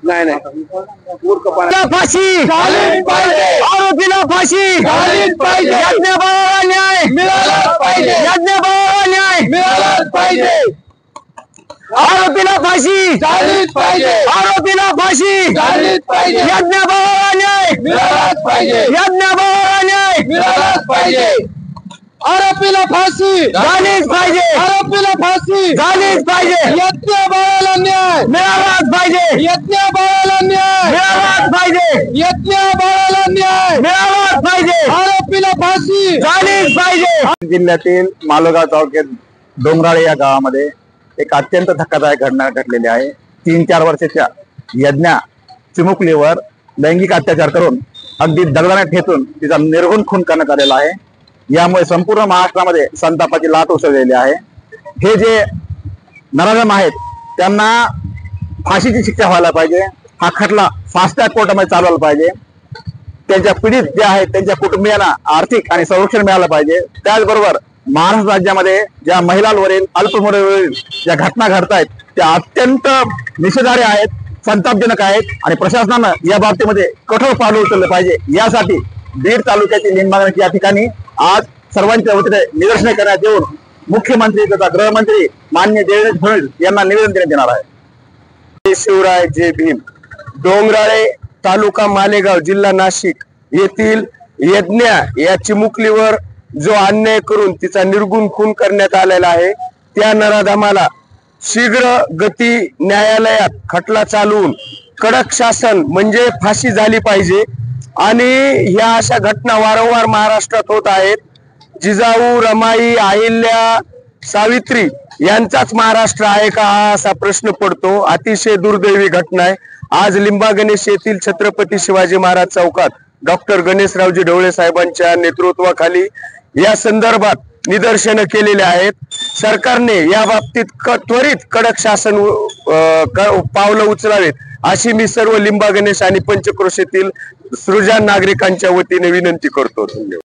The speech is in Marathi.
नाही नाही मूर्खपणा फाशी झालीच पाहिजे, आरोपीला फाशी झालीच पाहिजे, यज्ञभावाला न्याय मिळालाच पाहिजे, यज्ञभावाला न्याय मिळालाच पाहिजे, आरोपीला फाशी झालीच पाहिजे, आरोपीला फाशी झालीच पाहिजे, यज्ञभावाला न्याय मिळालाच पाहिजे, यज्ञभावाला न्याय मिळालाच पाहिजे, आरोपीला फाशी झालीच पाहिजे, आरोपीला फाशी झालीच पाहिजे, यज्ञ बाळाला न्याय मिळालाच पाहिजे, यज्ञ बाळाला न्याय मिळालाच पाहिजे, यज्ञ बाळाला न्याय मिळालाच पाहिजे, आरोपीला फाशी झालीच पाहिजे। जिल्ह्यातील मालोगाव तालुक्यात डोंगराळे या गावामध्ये एक अत्यंत धक्कादायक घटना घडलेली आहे। 3-4 वर्षाच्या यज्ञा चिमुकलीवर लैंगिक अत्याचार करून अगदी दगडाने ठेचून तिचा निर्घुण खून करण्यात आलेला आहे। यामुळे संपूर्ण महाराष्ट्रामध्ये संतापाची लाट उसळलेली आहे। हे जे नराधम आहेत त्यांना फाशीची शिक्षा व्हायला पाहिजे। हा खटला फास्ट ट्रॅक कोर्टामध्ये चालवायला पाहिजे। त्यांच्या पीडित जे आहेत त्यांच्या कुटुंबियांना आर्थिक आणि संरक्षण मिळालं पाहिजे। त्याचबरोबर महाराष्ट्र राज्यामध्ये ज्या महिलांवरील अल्पमुदतीवरील ज्या घटना घडत आहेत त्या अत्यंत निषेधार्ह आहेत, संतापजनक आहेत आणि प्रशासनानं या बाबतीमध्ये कठोर पावलं उचललं पाहिजे। यासाठी बीड तालुक्यातील लिंबागणज या ठिकाणी आज सर्वांच्या वतीने निदर्शने करण्यात येऊन मुख्यमंत्री तथा गृहमंत्री माननीय देवेंद्र फडणवीस यांना निवेदन देण्यात येणार आहे। जय शिवराय, जय भीम। डोंगराळे तालुका मालेगाव जिल्हा नाशिक येथील यज्ञा या चिमुकलीवर जो अन्याय करून तिचा निर्गुण खून करण्यात आलेला आहे त्या नराधमाला शीघ्र गती न्यायालयात खटला चालवून कडक शासन म्हणजे फाशी झाली पाहिजे। आणि ह्या अशा घटना वारंवार महाराष्ट्रात होत आहेत। जिजाऊ, रमाई, अहिल्या, सावित्री यांचाच महाराष्ट्र आहे का हा असा प्रश्न पडतो। अतिशय दुर्दैवी घटना आहे। आज लिंबागणेश येथील छत्रपती शिवाजी महाराज चौकात डॉक्टर गणेशरावजी ढवळे साहेबांच्या नेतृत्वाखाली या संदर्भात निदर्शनं केलेले आहेत। सरकारने या बाबतीत त्वरित कडक शासन पावलं उचलावेत अशी मी सर्व लिंबागणेश आणि पंचक्रोशीतील सृजन नागरिकांच्या वतीने विनंती करतो। धन्यवाद।